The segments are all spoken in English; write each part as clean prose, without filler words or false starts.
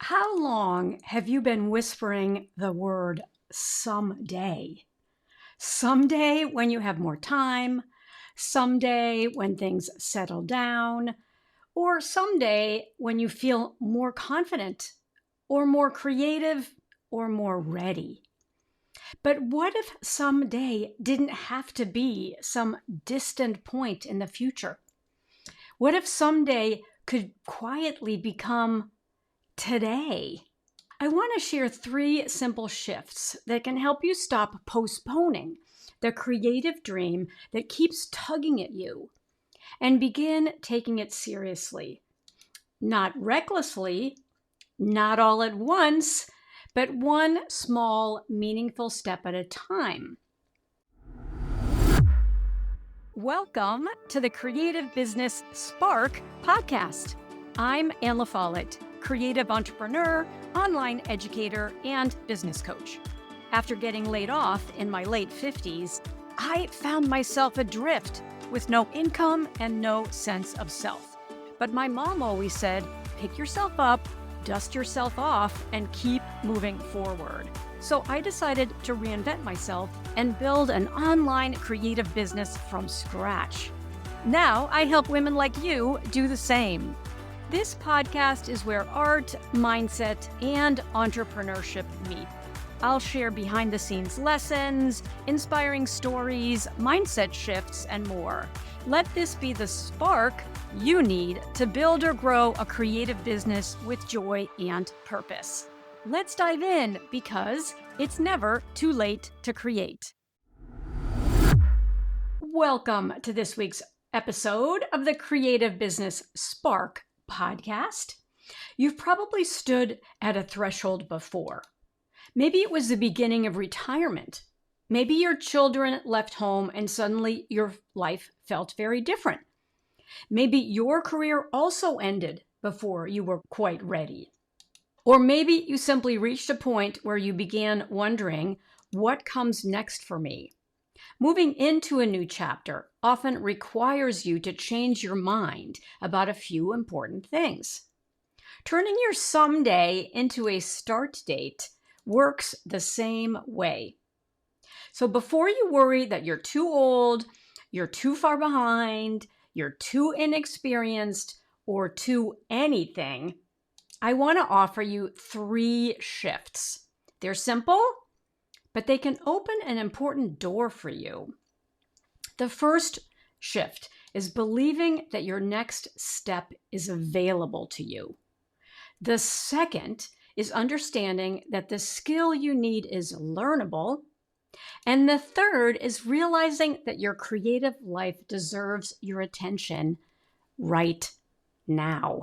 How long have you been whispering the word someday? Someday when you have more time, someday when things settle down, or someday when you feel more confident, or more creative, or more ready. But what if someday didn't have to be some distant point in the future? What if someday could quietly become today? I want to share 3 simple shifts that can help you stop postponing the creative dream that keeps tugging at you and begin taking it seriously. Not recklessly, not all at once, but one small, meaningful step at a time. Welcome to the Creative Business Spark podcast. I'm Anne LaFollette, creative entrepreneur, online educator, and business coach. After getting laid off in my late 50s, I found myself adrift with no income and no sense of self. But my mom always said, pick yourself up, dust yourself off, and keep moving forward. So I decided to reinvent myself and build an online creative business from scratch. Now I help women like you do the same. This podcast is where art, mindset, and entrepreneurship meet. I'll share behind-the-scenes lessons, inspiring stories, mindset shifts, and more. Let this be the spark you need to build or grow a creative business with joy and purpose. Let's dive in because it's never too late to create. Welcome to this week's episode of the Creative Business Spark podcast. You've probably stood at a threshold before. Maybe it was the beginning of retirement. Maybe your children left home and suddenly your life felt very different. Maybe your career also ended before you were quite ready. Or maybe you simply reached a point where you began wondering, what comes next for me? Moving into a new chapter often requires you to change your mind about a few important things. Turning your someday into a start date works the same way. So before you worry that you're too old, you're too far behind, you're too inexperienced, or too anything, I want to offer you 3 shifts. They're simple, but they can open an important door for you. The first shift is believing that your next step is available to you. The second is understanding that the skill you need is learnable. And the third is realizing that your creative life deserves your attention right now.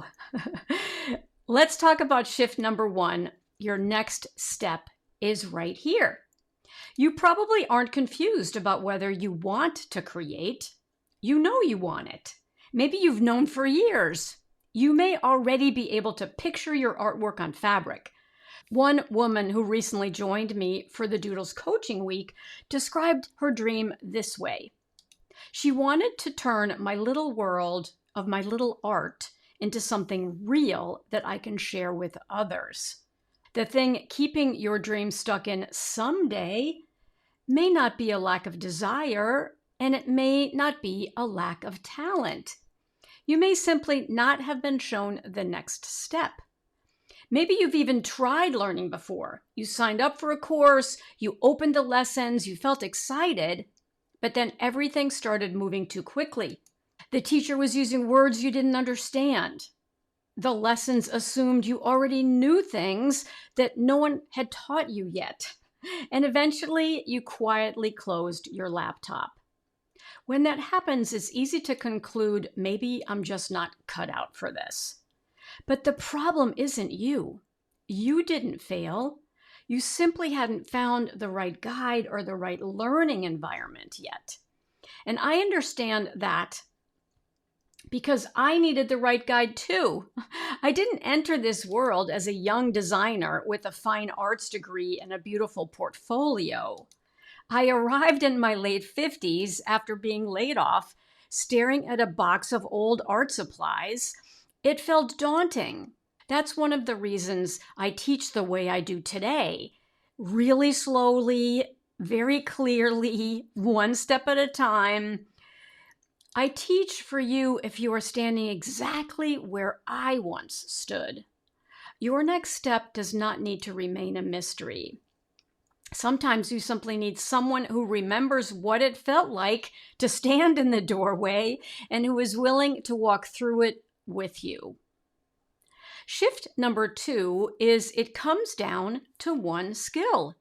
Let's talk about shift number 1. Your next step is right here. You probably aren't confused about whether you want to create. You know you want it. Maybe you've known for years. You may already be able to picture your artwork on fabric. One woman who recently joined me for the Doodles Coaching Week described her dream this way. She wanted to turn my little world of my little art into something real that I can share with others. The thing keeping your dream stuck in someday may not be a lack of desire, and it may not be a lack of talent. You may simply not have been shown the next step. Maybe you've even tried learning before. You signed up for a course, you opened the lessons, you felt excited, but then everything started moving too quickly. The teacher was using words you didn't understand. The lessons assumed you already knew things that no one had taught you yet. And eventually, you quietly closed your laptop. When that happens, it's easy to conclude, maybe I'm just not cut out for this. But the problem isn't you. You didn't fail. You simply hadn't found the right guide or the right learning environment yet. And I understand that because I needed the right guide too. I didn't enter this world as a young designer with a fine arts degree and a beautiful portfolio. I arrived in my late 50s after being laid off, staring at a box of old art supplies. It felt daunting. That's one of the reasons I teach the way I do today. Really slowly, very clearly, one step at a time. I teach for you if you are standing exactly where I once stood. Your next step does not need to remain a mystery. Sometimes you simply need someone who remembers what it felt like to stand in the doorway and who is willing to walk through it with you. Shift number 2 is it comes down to one skill.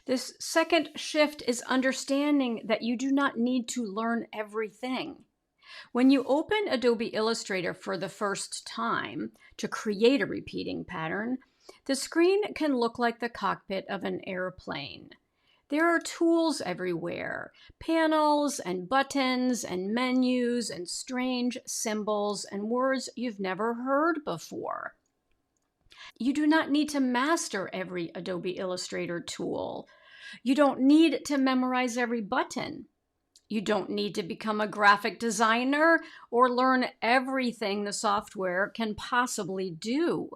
This second shift is understanding that you do not need to learn everything. When you open Adobe Illustrator for the first time to create a repeating pattern, the screen can look like the cockpit of an airplane. There are tools everywhere, panels and buttons and menus and strange symbols and words you've never heard before. You do not need to master every Adobe Illustrator tool. You don't need to memorize every button. You don't need to become a graphic designer or learn everything the software can possibly do.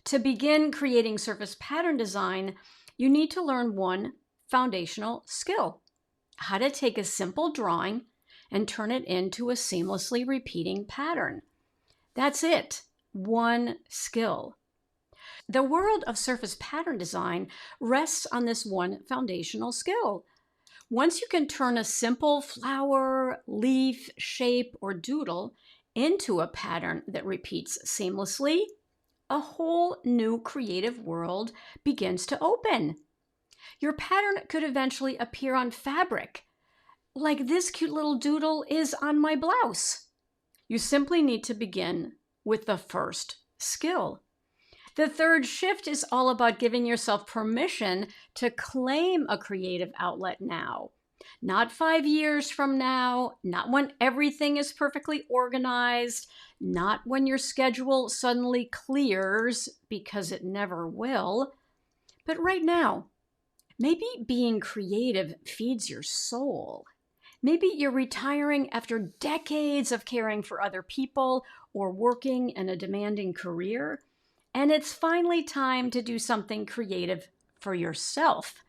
To begin creating surface pattern design, you need to learn one foundational skill: how to take a simple drawing and turn it into a seamlessly repeating pattern. That's it, one skill. The world of surface pattern design rests on this one foundational skill. Once you can turn a simple flower, leaf, shape, or doodle into a pattern that repeats seamlessly, a whole new creative world begins to open. Your pattern could eventually appear on fabric, like this cute little doodle is on my blouse. You simply need to begin with the first skill. The third shift is all about giving yourself permission to claim a creative outlet now. Not 5 years from now, not when everything is perfectly organized, not when your schedule suddenly clears, because it never will, but right now. Maybe being creative feeds your soul. Maybe you're retiring after decades of caring for other people or working in a demanding career, and it's finally time to do something creative for yourself.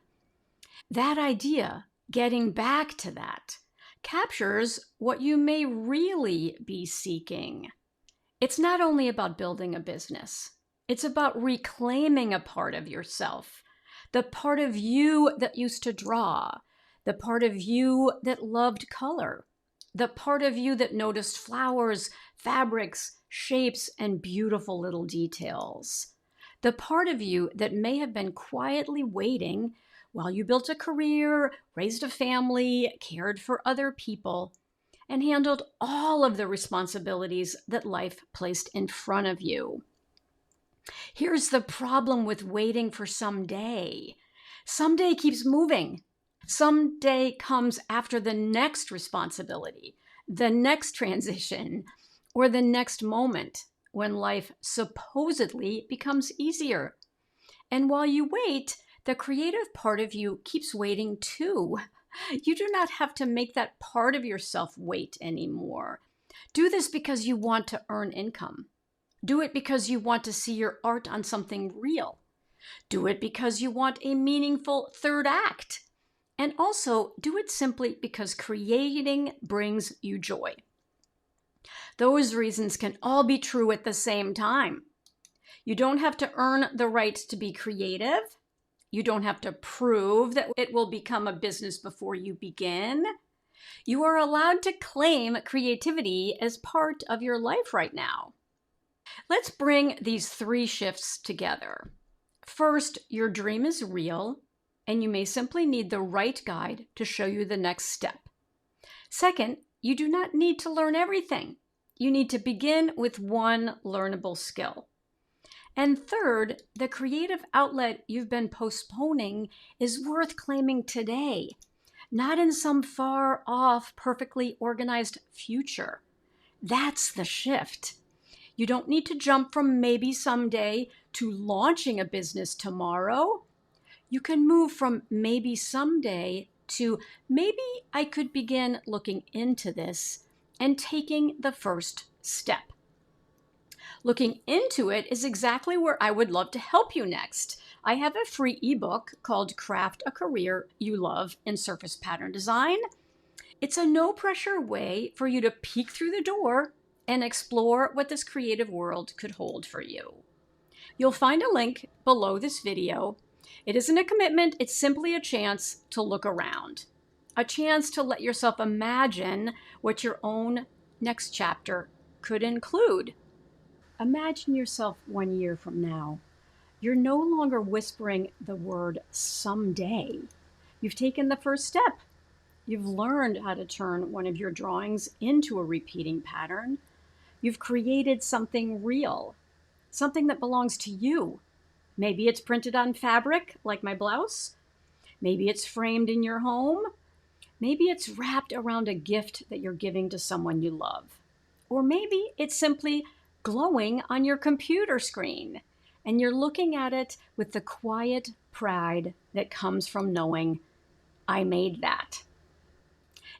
That idea, getting back to that, captures what you may really be seeking. It's not only about building a business. It's about reclaiming a part of yourself, the part of you that used to draw, the part of you that loved color, the part of you that noticed flowers, fabrics, shapes, and beautiful little details, the part of you that may have been quietly waiting while you built a career, raised a family, cared for other people, and handled all of the responsibilities that life placed in front of you. Here's the problem with waiting for someday. Someday keeps moving. Someday comes after the next responsibility, the next transition, or the next moment when life supposedly becomes easier. And while you wait, the creative part of you keeps waiting too. You do not have to make that part of yourself wait anymore. Do this because you want to earn income. Do it because you want to see your art on something real. Do it because you want a meaningful third act. And also do it simply because creating brings you joy. Those reasons can all be true at the same time. You don't have to earn the right to be creative. You don't have to prove that it will become a business before you begin. You are allowed to claim creativity as part of your life right now. Let's bring these 3 shifts together. First, your dream is real, and you may simply need the right guide to show you the next step. Second, you do not need to learn everything. You need to begin with one learnable skill. And third, the creative outlet you've been postponing is worth claiming today, not in some far off, perfectly organized future. That's the shift. You don't need to jump from maybe someday to launching a business tomorrow. You can move from maybe someday to maybe I could begin looking into this and taking the first step. Looking into it is exactly where I would love to help you next. I have a free ebook called Craft a Career You Love in Surface Pattern Design. It's a no-pressure way for you to peek through the door and explore what this creative world could hold for you. You'll find a link below this video. It isn't a commitment, it's simply a chance to look around. A chance to let yourself imagine what your own next chapter could include. Imagine yourself 1 year from now. You're no longer whispering the word someday. You've taken the first step. You've learned how to turn one of your drawings into a repeating pattern. You've created something real, something that belongs to you. Maybe it's printed on fabric, like my blouse. Maybe it's framed in your home. Maybe it's wrapped around a gift that you're giving to someone you love. Or maybe it's simply glowing on your computer screen, and you're looking at it with the quiet pride that comes from knowing, I made that.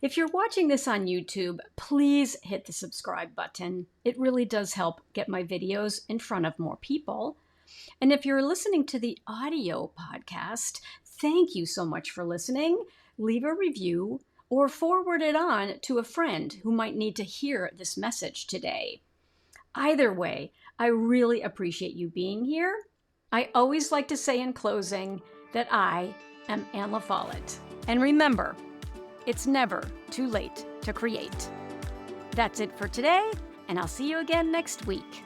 If you're watching this on YouTube, please hit the subscribe button. It really does help get my videos in front of more people. And if you're listening to the audio podcast, thank you so much for listening. Leave a review or forward it on to a friend who might need to hear this message today. Either way, I really appreciate you being here. I always like to say in closing that I am Anne LaFollette. And remember, it's never too late to create. That's it for today, and I'll see you again next week.